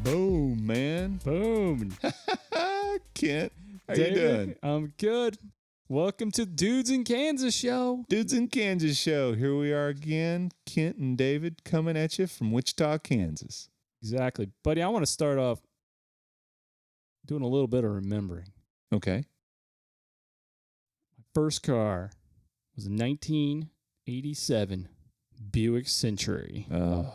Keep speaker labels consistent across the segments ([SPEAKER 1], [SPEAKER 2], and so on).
[SPEAKER 1] Boom, man.
[SPEAKER 2] Boom.
[SPEAKER 1] Kent, how
[SPEAKER 2] David,
[SPEAKER 1] you doing?
[SPEAKER 2] I'm good. Welcome to Dudes in Kansas show.
[SPEAKER 1] Dudes in Kansas show. Here we are again. Kent and David coming at you from Wichita, Kansas.
[SPEAKER 2] Exactly. Buddy, I want to start off doing a little bit of remembering.
[SPEAKER 1] Okay.
[SPEAKER 2] My first car was a 1987 Buick Century.
[SPEAKER 1] Oh,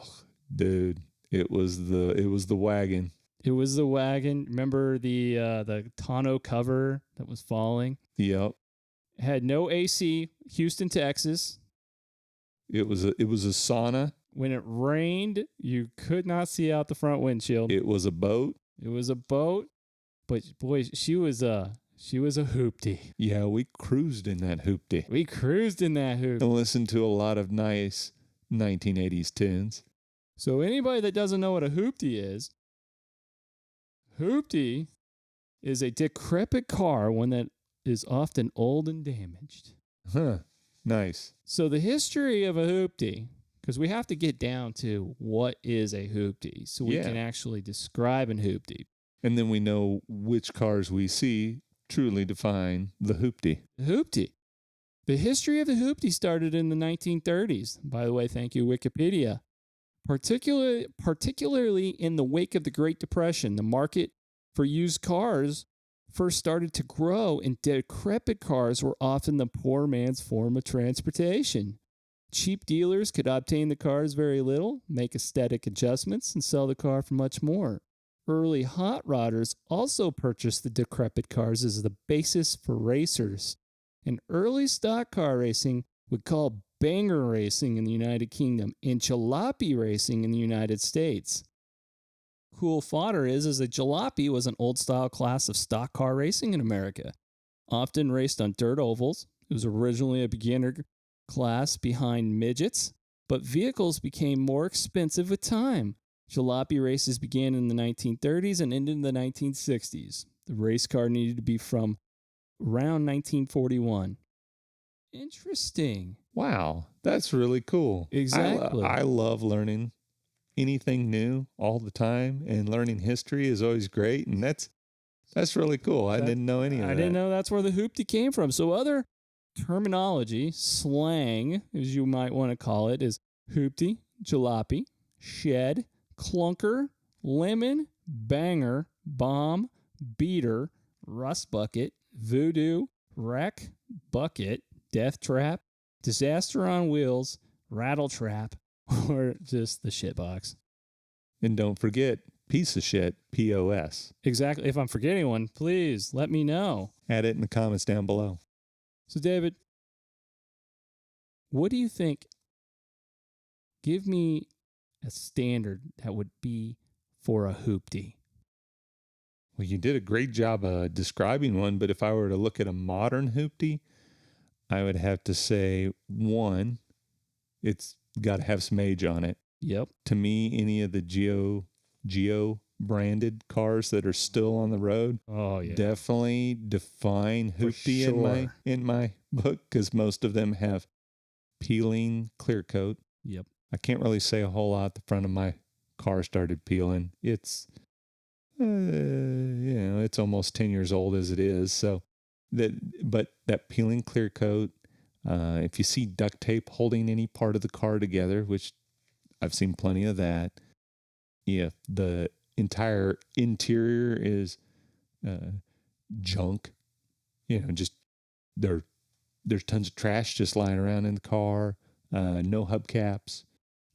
[SPEAKER 1] dude. It was the wagon.
[SPEAKER 2] It was the wagon. Remember the tonneau cover that was falling?
[SPEAKER 1] Yep.
[SPEAKER 2] It had no AC, Houston, Texas.
[SPEAKER 1] It was a sauna.
[SPEAKER 2] When it rained, you could not see out the front windshield.
[SPEAKER 1] It was a boat.
[SPEAKER 2] It was a boat, but boy, she was a hooptie.
[SPEAKER 1] Yeah, we cruised in that hoopty.
[SPEAKER 2] We cruised in that hoop.
[SPEAKER 1] And listened to a lot of nice 1980s tunes.
[SPEAKER 2] So anybody that doesn't know what a hooptie is a decrepit car, one that is often old and damaged.
[SPEAKER 1] Huh. Nice.
[SPEAKER 2] So the history of a hooptie, because we have to get down to what is a hooptie so we can actually describe a hooptie.
[SPEAKER 1] And then we know which cars we see truly define the hoopty.
[SPEAKER 2] The hooptie. The history of the hooptie started in the 1930s. By the way, thank you, Wikipedia. Particularly in the wake of the Great Depression, the market for used cars first started to grow, and decrepit cars were often the poor man's form of transportation. Cheap dealers could obtain the cars very little, make aesthetic adjustments, and sell the car for much more. Early hot rodders also purchased the decrepit cars as the basis for racers. And early stock car racing would call banger racing in the United Kingdom and jalopy racing in the United States. Cool fodder is a jalopy was an old-style class of stock car racing in America, often raced on dirt ovals. It was originally a beginner class behind midgets, but vehicles became more expensive with time. Jalopy races began in the 1930s and ended in the 1960s. The race car needed to be from around 1941. Interesting.
[SPEAKER 1] Wow, that's really cool.
[SPEAKER 2] Exactly.
[SPEAKER 1] I love learning anything new all the time, and learning history is always great, and that's really cool. I didn't know any of that.
[SPEAKER 2] I didn't know that's where the hoopty came from. So other terminology, slang, as you might want to call it, is hoopty, jalopy, shed, clunker, lemon, banger, bomb, beater, rust bucket, voodoo, wreck, bucket, death trap, disaster on wheels, rattle trap, or just the shitbox.
[SPEAKER 1] And don't forget, piece of shit, POS.
[SPEAKER 2] Exactly. If I'm forgetting one, please let me know.
[SPEAKER 1] Add it in the comments down below.
[SPEAKER 2] So, David, what do you think? Give me a standard that would be for a hoopty.
[SPEAKER 1] Well, you did a great job describing one, but if I were to look at a modern hoopty, I would have to say, one, it's got to have some age on it.
[SPEAKER 2] Yep.
[SPEAKER 1] To me, any of the Geo branded cars that are still on the road, definitely define hoopty in my book, because most of them have peeling clear coat.
[SPEAKER 2] Yep.
[SPEAKER 1] I can't really say a whole lot. The front of my car started peeling. It's it's almost 10 years old as it is. So but that peeling clear coat, if you see duct tape holding any part of the car together, which I've seen plenty of that, if the entire interior is junk, just there's tons of trash just lying around in the car, no hubcaps.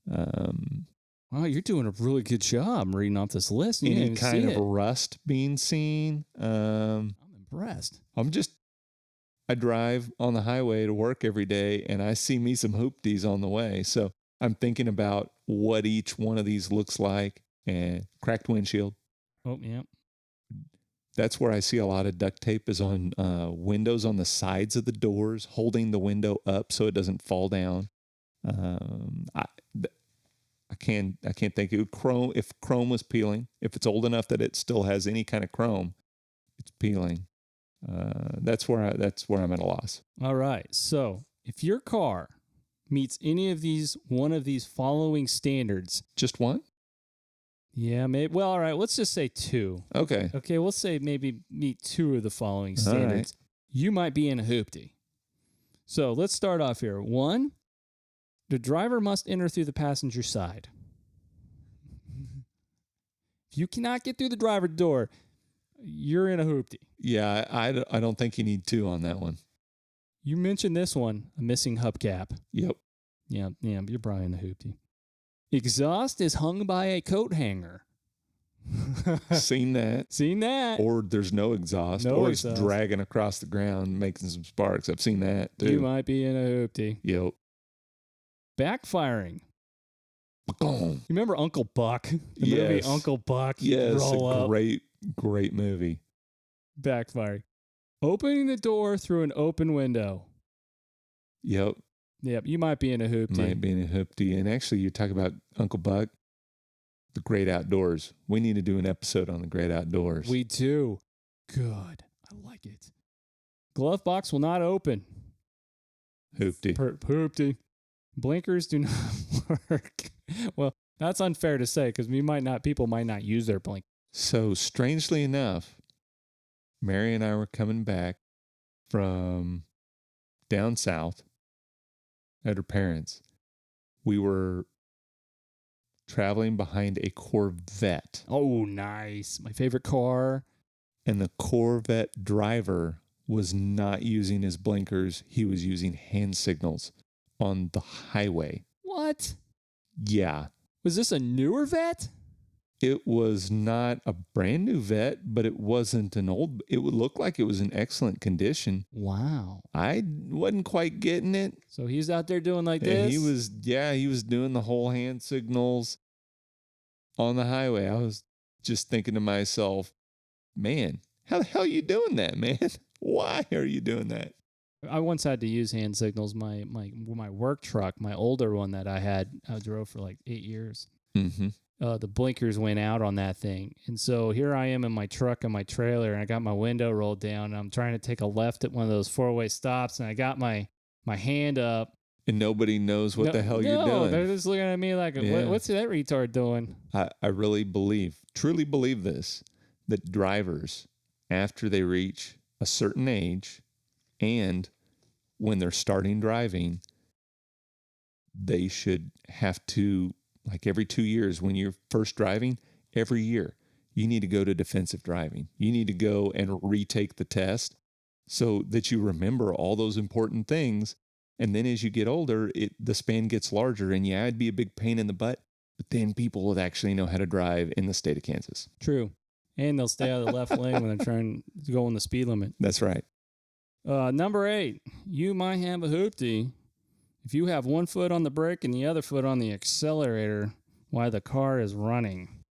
[SPEAKER 2] Wow, you're doing a really good job reading off this list.
[SPEAKER 1] Any kind of rust being seen.
[SPEAKER 2] I'm impressed.
[SPEAKER 1] I drive on the highway to work every day, and I see me some hoopties on the way. So I'm thinking about what each one of these looks like. And cracked windshield.
[SPEAKER 2] Oh, yeah.
[SPEAKER 1] That's where I see a lot of duct tape is on windows on the sides of the doors, holding the window up so it doesn't fall down. I can't think of chrome. If chrome was peeling, if it's old enough that it still has any kind of chrome, it's peeling. That's where I'm at a loss.
[SPEAKER 2] All right. So if your car meets one of these following standards,
[SPEAKER 1] just one?
[SPEAKER 2] Yeah, maybe. Well, all right. Let's just say 2.
[SPEAKER 1] Okay.
[SPEAKER 2] Okay, we'll say maybe meet 2 of the following
[SPEAKER 1] All
[SPEAKER 2] standards.
[SPEAKER 1] right.
[SPEAKER 2] You might be in a hoopty. So let's start off here. 1, the driver must enter through the passenger side. If you cannot get through the driver door, you're in a hoopty.
[SPEAKER 1] Yeah, I don't think you need 2 on that one.
[SPEAKER 2] You mentioned this one, a missing hubcap.
[SPEAKER 1] Yep.
[SPEAKER 2] Yeah, you're probably in the hoopty. Exhaust is hung by a coat hanger.
[SPEAKER 1] Seen that.
[SPEAKER 2] Seen that.
[SPEAKER 1] Or there's no exhaust. Or it's dragging across the ground, making some sparks. I've seen that too.
[SPEAKER 2] You might be in a hoopty.
[SPEAKER 1] Yep.
[SPEAKER 2] Backfiring.
[SPEAKER 1] Boom.
[SPEAKER 2] You remember Uncle Buck? The movie Uncle Buck?
[SPEAKER 1] Yes, a great movie.
[SPEAKER 2] Backfiring. Opening the door through an open window.
[SPEAKER 1] Yep.
[SPEAKER 2] Yep, you might be in a hoopty.
[SPEAKER 1] Might be in a hoopty. And actually, you talk about Uncle Buck, the great outdoors. We need to do an episode on the great outdoors.
[SPEAKER 2] We do. Good. I like it. Glove box will not open.
[SPEAKER 1] Hoopty.
[SPEAKER 2] Hoopty. Blinkers do not work. Well, that's unfair to say because people might not use their blink.
[SPEAKER 1] So strangely enough, Mary and I were coming back from down south at her parents'. We were traveling behind a Corvette.
[SPEAKER 2] Oh, nice. My favorite car.
[SPEAKER 1] And the Corvette driver was not using his blinkers. He was using hand signals on the highway.
[SPEAKER 2] What?
[SPEAKER 1] Yeah.
[SPEAKER 2] Was this a newer Vet?
[SPEAKER 1] It was not a brand new Vet, but it wasn't an old. It would look like it was in excellent condition.
[SPEAKER 2] Wow.
[SPEAKER 1] I wasn't quite getting it.
[SPEAKER 2] So he's out there doing like
[SPEAKER 1] And
[SPEAKER 2] this?
[SPEAKER 1] he was doing the whole hand signals on the highway. I was just thinking to myself, man, how the hell are you doing that, man? Why are you doing that?
[SPEAKER 2] I once had to use hand signals. My work truck, my older one that I drove for like 8 years.
[SPEAKER 1] Mm-hmm.
[SPEAKER 2] The blinkers went out on that thing. And so here I am in my truck and my trailer, and I got my window rolled down, and I'm trying to take a left at one of those 4-way stops, and I got my hand up.
[SPEAKER 1] And nobody knows what the hell you're doing.
[SPEAKER 2] No, they're just looking at me like, what's that retard doing?
[SPEAKER 1] I really truly believe this, that drivers, after they reach a certain age and when they're starting driving, they should have to, like every 2 years when you're first driving, every year, you need to go to defensive driving. You need to go and retake the test so that you remember all those important things. And then as you get older, the span gets larger, and yeah, it'd be a big pain in the butt, but then people would actually know how to drive in the state of Kansas.
[SPEAKER 2] True. And they'll stay out of the left lane when they're trying to go on the speed limit.
[SPEAKER 1] That's right.
[SPEAKER 2] Number 8, you might have a hoopty if you have one foot on the brake and the other foot on the accelerator while the car is running.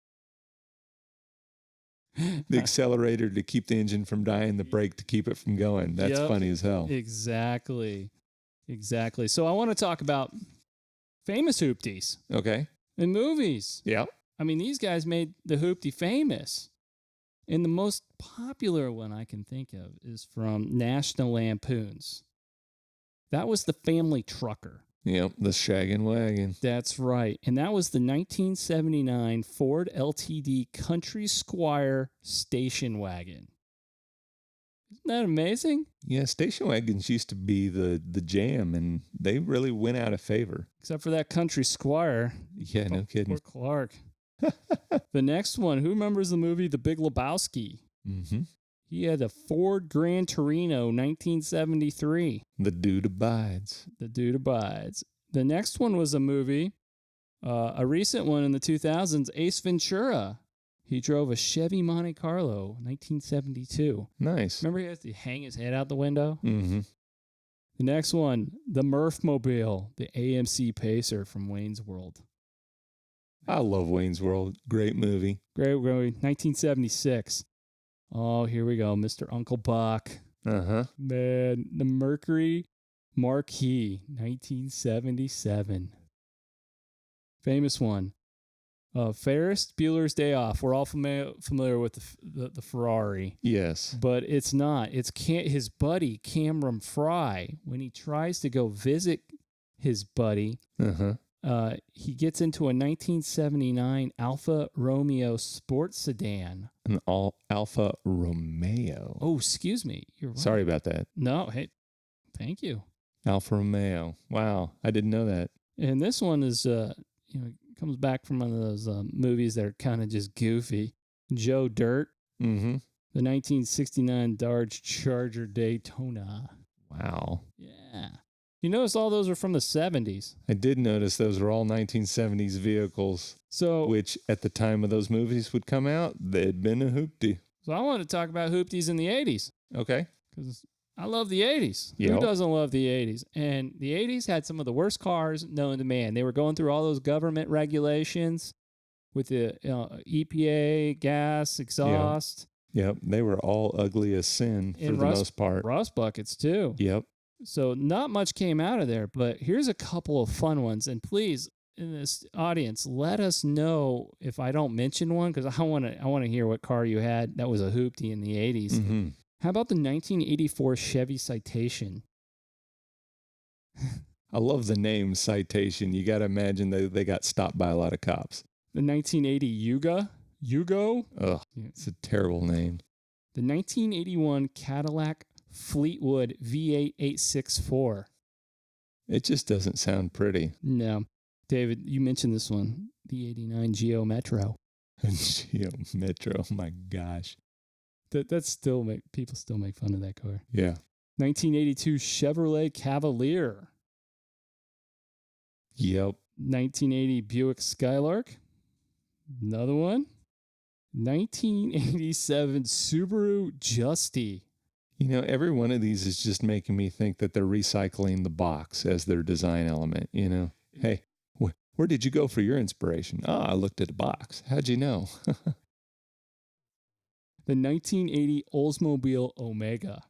[SPEAKER 1] The accelerator to keep the engine from dying, the brake to keep it from going. That's funny as hell.
[SPEAKER 2] Exactly. So I want to talk about famous hoopties.
[SPEAKER 1] Okay.
[SPEAKER 2] In movies.
[SPEAKER 1] Yeah.
[SPEAKER 2] I mean, these guys made the hoopty famous. And the most popular one I can think of is from National Lampoons. That was the family trucker.
[SPEAKER 1] Yep, the shaggin' wagon.
[SPEAKER 2] That's right. And that was the 1979 Ford LTD Country Squire station wagon. Isn't that amazing?
[SPEAKER 1] Yeah, station wagons used to be the jam, and they really went out of favor.
[SPEAKER 2] Except for that Country Squire.
[SPEAKER 1] Yeah, no kidding.
[SPEAKER 2] Poor Clark. The next one, who remembers the movie The Big Lebowski?
[SPEAKER 1] Mm-hmm.
[SPEAKER 2] He had a Ford Gran Torino 1973.
[SPEAKER 1] The dude abides.
[SPEAKER 2] The next one was a movie, a recent one in the 2000s, Ace Ventura. He drove a Chevy Monte Carlo 1972.
[SPEAKER 1] Nice.
[SPEAKER 2] Remember he has to hang his head out the window?
[SPEAKER 1] Mm-hmm.
[SPEAKER 2] The next one, the Murph-mobile, the AMC Pacer from Wayne's World.
[SPEAKER 1] I love Wayne's World. Great movie.
[SPEAKER 2] 1976. Oh, here we go. Mr. Uncle Buck.
[SPEAKER 1] Uh-huh.
[SPEAKER 2] Man, the Mercury Marquis, 1977. Famous one. Ferris Bueller's Day Off. We're all familiar with the Ferrari.
[SPEAKER 1] Yes.
[SPEAKER 2] But it's not. It's his buddy, Cameron Fry, when he tries to go visit his buddy.
[SPEAKER 1] Uh-huh.
[SPEAKER 2] he gets into a 1979 Alfa Romeo sports sedan.
[SPEAKER 1] An Alfa Romeo.
[SPEAKER 2] Oh, excuse me. You're right.
[SPEAKER 1] Sorry about that.
[SPEAKER 2] No, hey, thank you.
[SPEAKER 1] Alfa Romeo. Wow, I didn't know that.
[SPEAKER 2] And this one is, comes back from one of those movies that are kind of just goofy. Joe Dirt.
[SPEAKER 1] Mm-hmm.
[SPEAKER 2] The 1969 Dodge Charger Daytona.
[SPEAKER 1] Wow.
[SPEAKER 2] Yeah. You notice all those are from the 70s.
[SPEAKER 1] I did notice those were all 1970s vehicles,
[SPEAKER 2] So,
[SPEAKER 1] which at the time of those movies would come out, they'd been a hoopty.
[SPEAKER 2] So I want to talk about hoopties in the 80s.
[SPEAKER 1] Okay.
[SPEAKER 2] Because I love the 80s.
[SPEAKER 1] Yep.
[SPEAKER 2] Who doesn't love the 80s? And the 80s had some of the worst cars known to man. They were going through all those government regulations with the EPA, gas, exhaust.
[SPEAKER 1] Yep. They were all ugly as sin for the most part.
[SPEAKER 2] Rust buckets, too.
[SPEAKER 1] Yep.
[SPEAKER 2] So not much came out of there, but here's a couple of fun ones. And please, in this audience, let us know if I don't mention one, because I want to hear what car you had that was a hoopty in the 80s.
[SPEAKER 1] Mm-hmm.
[SPEAKER 2] How about the 1984 Chevy Citation?
[SPEAKER 1] I love the name Citation. You got to imagine they got stopped by a lot of cops.
[SPEAKER 2] The 1980 Yugo?
[SPEAKER 1] Ugh, it's a terrible name.
[SPEAKER 2] The 1981 Cadillac Fleetwood V8 864.
[SPEAKER 1] It just doesn't sound pretty.
[SPEAKER 2] No. David, you mentioned this one. The 89 Geo Metro.
[SPEAKER 1] Geo Metro, oh my gosh.
[SPEAKER 2] People still make fun of that car.
[SPEAKER 1] Yeah.
[SPEAKER 2] 1982 Chevrolet Cavalier.
[SPEAKER 1] Yep.
[SPEAKER 2] 1980 Buick Skylark. Another one. 1987 Subaru Justy.
[SPEAKER 1] You know, every one of these is just making me think that they're recycling the box as their design element, you know? Hey, where did you go for your inspiration? Oh, I looked at a box. How'd you know?
[SPEAKER 2] The 1980 Oldsmobile Omega.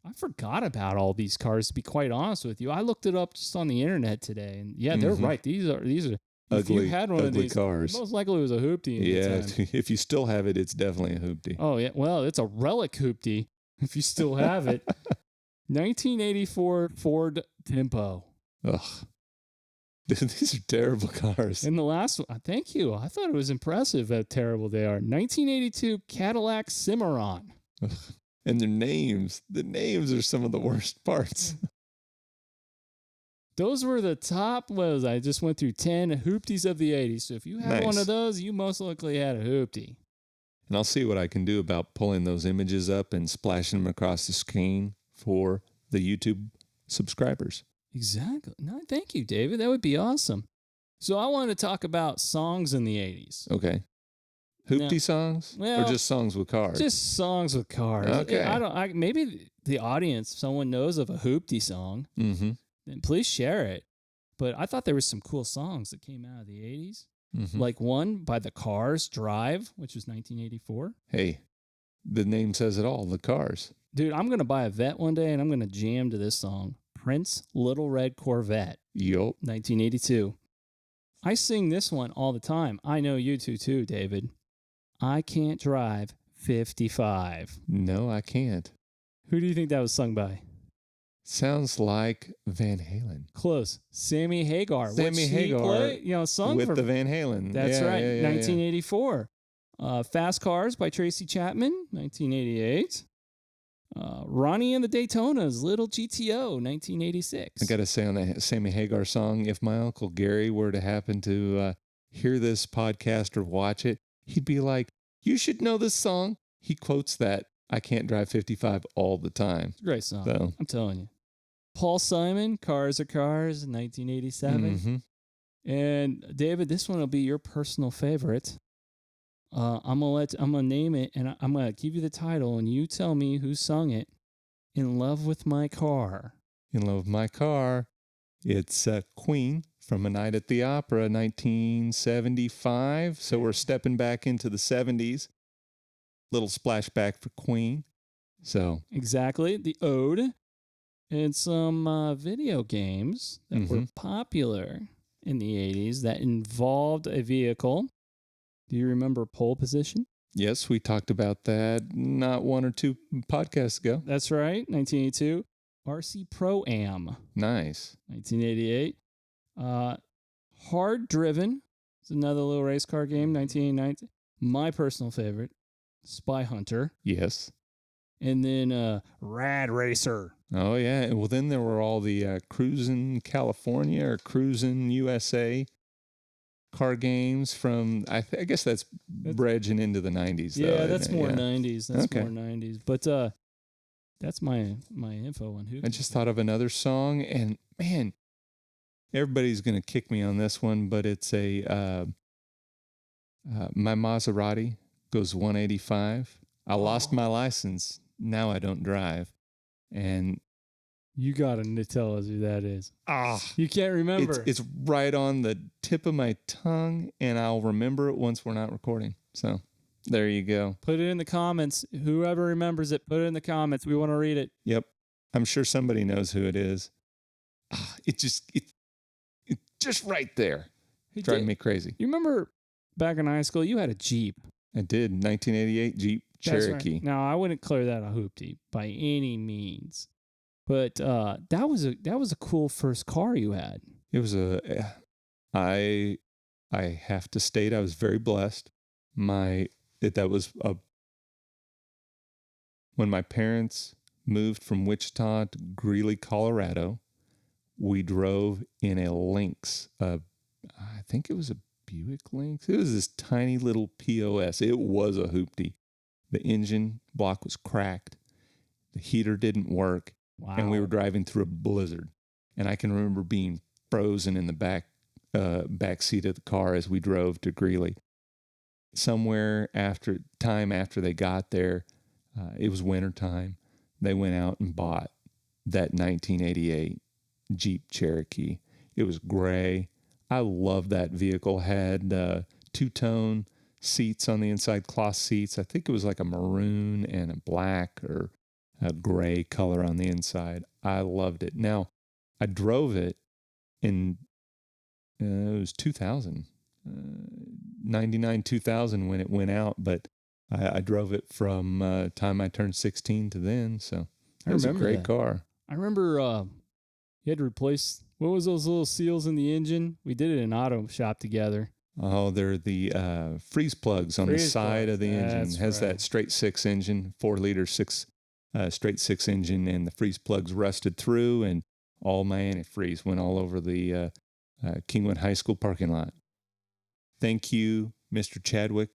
[SPEAKER 2] I forgot about all these cars, to be quite honest with you. I looked it up just on the internet today, and yeah, they're right. These are
[SPEAKER 1] ugly,
[SPEAKER 2] if you had one of these
[SPEAKER 1] cars.
[SPEAKER 2] Most likely it was a hoopty.
[SPEAKER 1] Yeah, if you still have it, it's definitely a hoopty.
[SPEAKER 2] Oh yeah, well, it's a relic hoopty if you still have it. 1984 Ford Tempo.
[SPEAKER 1] Ugh. These are terrible cars.
[SPEAKER 2] And the last one, thank you. I thought it was impressive how terrible they are. 1982 Cadillac Cimarron.
[SPEAKER 1] Ugh. And their names. The names are some of the worst parts.
[SPEAKER 2] Those were the top ones. I just went through 10 hoopties of the 80s. So if you have one of those, you most likely had a hoopty.
[SPEAKER 1] And I'll see what I can do about pulling those images up and splashing them across the screen for the YouTube subscribers.
[SPEAKER 2] Exactly. No, thank you, David. That would be awesome. So I want to talk about songs in the 80s.
[SPEAKER 1] Okay. Hoopty songs?
[SPEAKER 2] Well,
[SPEAKER 1] or just songs with cars?
[SPEAKER 2] Just songs with cars.
[SPEAKER 1] Okay.
[SPEAKER 2] Maybe the audience, someone knows of a hoopty song, then please share it. But I thought there was some cool songs that came out of the 80s. Like one by the Cars, Drive, which was 1984.
[SPEAKER 1] Hey, the name says it all, the Cars.
[SPEAKER 2] Dude, I'm going to buy a Vet one day and I'm going to jam to this song. Prince, Little Red Corvette.
[SPEAKER 1] Yup.
[SPEAKER 2] 1982. I sing this one all the time. I know you too, David. I Can't Drive 55.
[SPEAKER 1] No, I can't.
[SPEAKER 2] Who do you think that was sung by?
[SPEAKER 1] Sounds like Van Halen.
[SPEAKER 2] Close. Sammy Hagar.
[SPEAKER 1] Sammy Hagar.
[SPEAKER 2] Sung
[SPEAKER 1] with
[SPEAKER 2] for
[SPEAKER 1] the Van Halen.
[SPEAKER 2] That's right.
[SPEAKER 1] Yeah,
[SPEAKER 2] 1984. Fast Cars by Tracy Chapman. 1988. Ronnie and the Daytonas, Little GTO, 1986.
[SPEAKER 1] I got to say on that Sammy Hagar song, if my Uncle Gary were to happen to hear this podcast or watch it, he'd be like, you should know this song. He quotes that I Can't Drive 55 all the time.
[SPEAKER 2] It's a great song.
[SPEAKER 1] So.
[SPEAKER 2] I'm telling you. Paul Simon, Cars Are Cars, 1987. And David, this one will be your personal favorite. I'm gonna name it, and I'm gonna give you the title, and you tell me who sung it. In Love with My Car.
[SPEAKER 1] In Love with My Car. It's Queen from A Night at the Opera, 1975. So we're stepping back into the 70s. Little splashback for Queen. So
[SPEAKER 2] exactly, the Ode, and some video games that were popular in the 80s that involved a vehicle. Do you remember Pole Position?
[SPEAKER 1] Yes, we talked about that not one or two podcasts ago.
[SPEAKER 2] That's right, 1982. RC Pro-Am.
[SPEAKER 1] Nice.
[SPEAKER 2] 1988. Hard Driven. It's another little race car game, 1990. My personal favorite, Spy Hunter.
[SPEAKER 1] Yes.
[SPEAKER 2] And then Rad Racer.
[SPEAKER 1] Oh, yeah. Well, then there were all the Cruisin' California or Cruisin' USA car games from, I guess that's bridging into the 90s.
[SPEAKER 2] Yeah,
[SPEAKER 1] though,
[SPEAKER 2] that's more
[SPEAKER 1] yeah.
[SPEAKER 2] 90s. That's more 90s. But that's my info on Hooptie.
[SPEAKER 1] I just thought of another song, and man, everybody's going to kick me on this one, but it's a my Maserati goes 185. I lost my license. Now I don't drive. And
[SPEAKER 2] you got to tell us who that is. You can't remember.
[SPEAKER 1] It's right on the tip of my tongue, and I'll remember it once we're not recording. So there you go.
[SPEAKER 2] Put it in the comments. Whoever remembers it, put it in the comments. We want to read it.
[SPEAKER 1] Yep. I'm sure somebody knows who it is. It's just right there. Driving me crazy.
[SPEAKER 2] You remember back in high school, you had a Jeep.
[SPEAKER 1] I did. 1988 Jeep Cherokee.
[SPEAKER 2] Right. Now, I wouldn't clear that a Hooptie by any means. But that was a cool first car you had.
[SPEAKER 1] It was I have to state I was very blessed. When my parents moved from Wichita to Greeley, Colorado, we drove in a Lynx. I think it was a Buick Lynx. It was this tiny little POS. It was a Hooptie. The engine block was cracked. The heater didn't work.
[SPEAKER 2] Wow.
[SPEAKER 1] And we were driving through a blizzard. And I can remember being frozen in the back seat of the car as we drove to Greeley. Somewhere after they got there, it was winter time. They went out and bought that 1988 Jeep Cherokee. It was gray. I loved that vehicle. Had two-tone seats on the inside, cloth seats. I think it was like a maroon and a black or a gray color on the inside. I loved it. Now, I drove it in, it was 2000, 99, 2000 when it went out, but I drove it from time I turned 16 to then, so it was a great car.
[SPEAKER 2] I remember you had to replace, what was those little seals in the engine? We did it in auto shop together.
[SPEAKER 1] Oh, they're the freeze plugs on the side of the engine. It has that straight six engine, 4-liter straight six engine, and the freeze plugs rusted through, and all my antifreeze went all over the Kingwood High School parking lot. Thank you, Mr. Chadwick.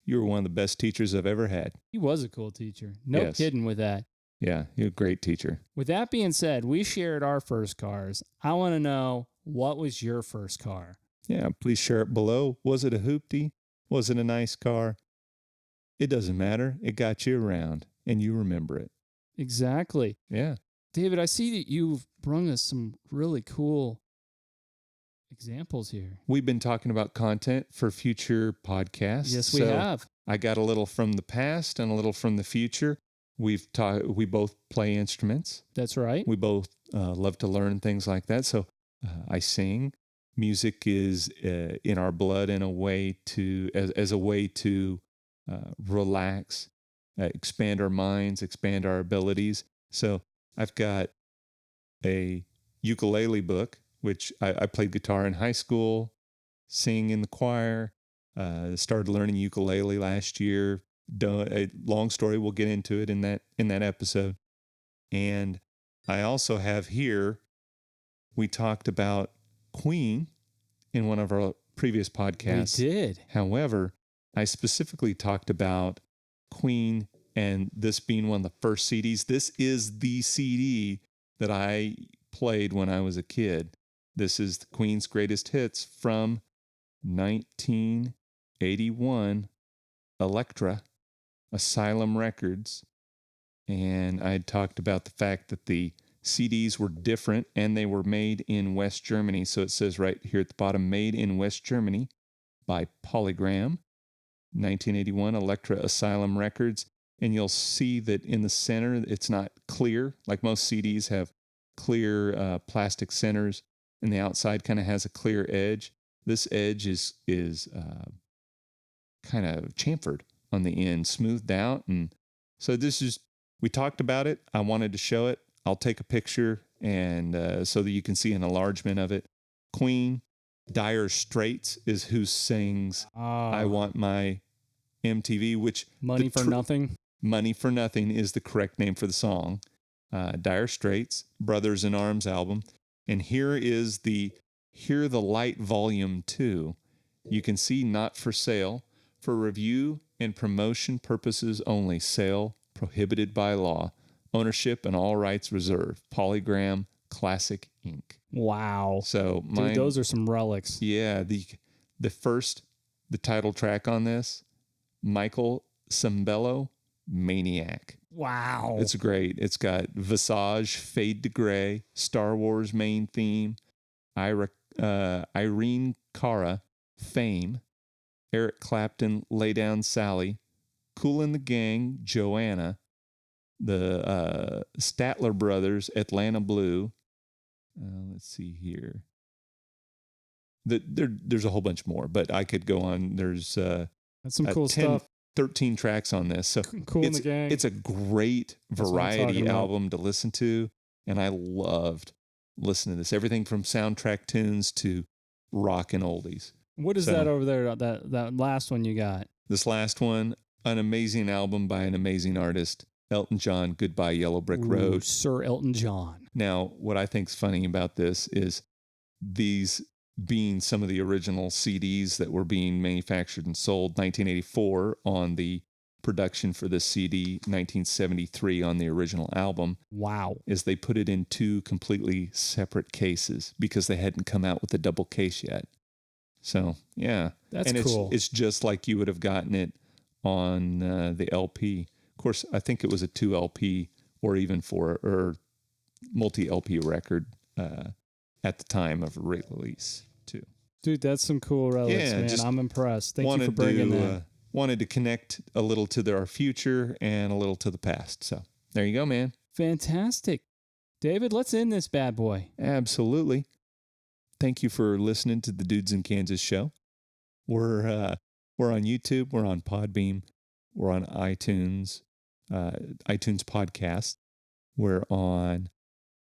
[SPEAKER 1] You were one of the best teachers I've ever had.
[SPEAKER 2] He was a cool teacher. No kidding with that.
[SPEAKER 1] Yeah, you're a great teacher.
[SPEAKER 2] With that being said, we shared our first cars. I want to know, what was your first car?
[SPEAKER 1] Yeah, please share it below. Was it a Hooptie? Was it a nice car? It doesn't matter. It got you around, and you remember it.
[SPEAKER 2] Exactly.
[SPEAKER 1] Yeah.
[SPEAKER 2] David, I see that you've brought us some really cool examples here.
[SPEAKER 1] We've been talking about content for future podcasts.
[SPEAKER 2] Yes, we have.
[SPEAKER 1] I got a little from the past and a little from the future. We both play instruments.
[SPEAKER 2] That's right.
[SPEAKER 1] We both love to learn things like that. So I sing. Music is in our blood in a way as a way to relax, expand our minds, expand our abilities. So I've got a ukulele book, which I played guitar in high school, sing in the choir, started learning ukulele last year. A long story, we'll get into it in that episode. And I also have here, we talked about Queen in one of our previous podcasts.
[SPEAKER 2] We did.
[SPEAKER 1] However, I specifically talked about Queen and this being one of the first CDs. This is the CD that I played when I was a kid. This is the Queen's Greatest Hits from 1981, Elektra, Asylum Records. And I had talked about the fact that the CDs were different and they were made in West Germany. So it says right here at the bottom, made in West Germany by Polygram, 1981, Elektra, Asylum Records. And you'll see that in the center, it's not clear. Like most CDs have clear plastic centers, and the outside kind of has a clear edge. This edge is kind of chamfered on the end, smoothed out. And so we talked about it. I wanted to show it. I'll take a picture and so that you can see an enlargement of it. Queen, Dire Straits is who sings I Want My MTV, which
[SPEAKER 2] Money for Nothing.
[SPEAKER 1] Money for Nothing is the correct name for the song. Dire Straits, Brothers in Arms album. And here is the Hear the Light Volume 2. You can see Not for Sale. For review and promotion purposes only. Sale prohibited by law. Ownership and all rights reserved. Polygram Classic Inc.
[SPEAKER 2] Wow.
[SPEAKER 1] So
[SPEAKER 2] dude, those are some relics.
[SPEAKER 1] Yeah, the title track on this, Michael Cimbello, Maniac.
[SPEAKER 2] Wow.
[SPEAKER 1] It's great. It's got Visage, Fade to Gray, Star Wars main theme, Irene Cara, Fame, Eric Clapton, Lay Down Sally, Kool and the Gang, Joanna, the Statler Brothers, Atlanta Blue. Let's see here. There's a whole bunch more, but I could go on. There's
[SPEAKER 2] that's some cool stuff.
[SPEAKER 1] 13 tracks on this. So
[SPEAKER 2] Kool and the Gang.
[SPEAKER 1] It's a great variety album to listen to, and I loved listening to this. Everything from soundtrack tunes to rock and oldies.
[SPEAKER 2] What is that over there? That last one you got?
[SPEAKER 1] This last one, an amazing album by an amazing artist, Elton John, Goodbye Yellow Brick Road.
[SPEAKER 2] Sir Elton John.
[SPEAKER 1] Now, what I think's funny about this is these being some of the original CDs that were being manufactured and sold. 1984 on the production for this CD, 1973 on the original album.
[SPEAKER 2] Wow.
[SPEAKER 1] Is they put it in two completely separate cases because they hadn't come out with a double case yet. So, yeah.
[SPEAKER 2] That's cool.
[SPEAKER 1] It's just like you would have gotten it on the LP. Of course, I think it was a 2 LP or even or multi-LP record at the time of release, too.
[SPEAKER 2] Dude, that's some cool relics, man. I'm impressed. Thank you for bringing that.
[SPEAKER 1] Wanted to connect a little to our future and a little to the past. So there you go, man.
[SPEAKER 2] Fantastic. David, let's end this bad boy.
[SPEAKER 1] Absolutely. Thank you for listening to the Dudes in Kansas show. We're on YouTube. We're on Podbean. We're on iTunes Podcast. We're on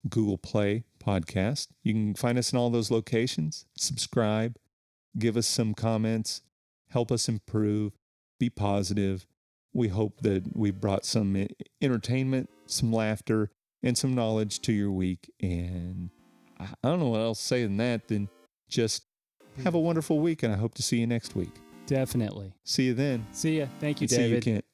[SPEAKER 1] Google Play Podcast. You can find us in all those locations. Subscribe. Give us some comments. Help us improve. Be positive. We hope that we brought some entertainment, some laughter, and some knowledge to your week. And I don't know what else to say than that. Then just have a wonderful week, and I hope to see you next week.
[SPEAKER 2] Definitely.
[SPEAKER 1] See you then.
[SPEAKER 2] See ya. Thank you,
[SPEAKER 1] See you,
[SPEAKER 2] David.
[SPEAKER 1] Kent.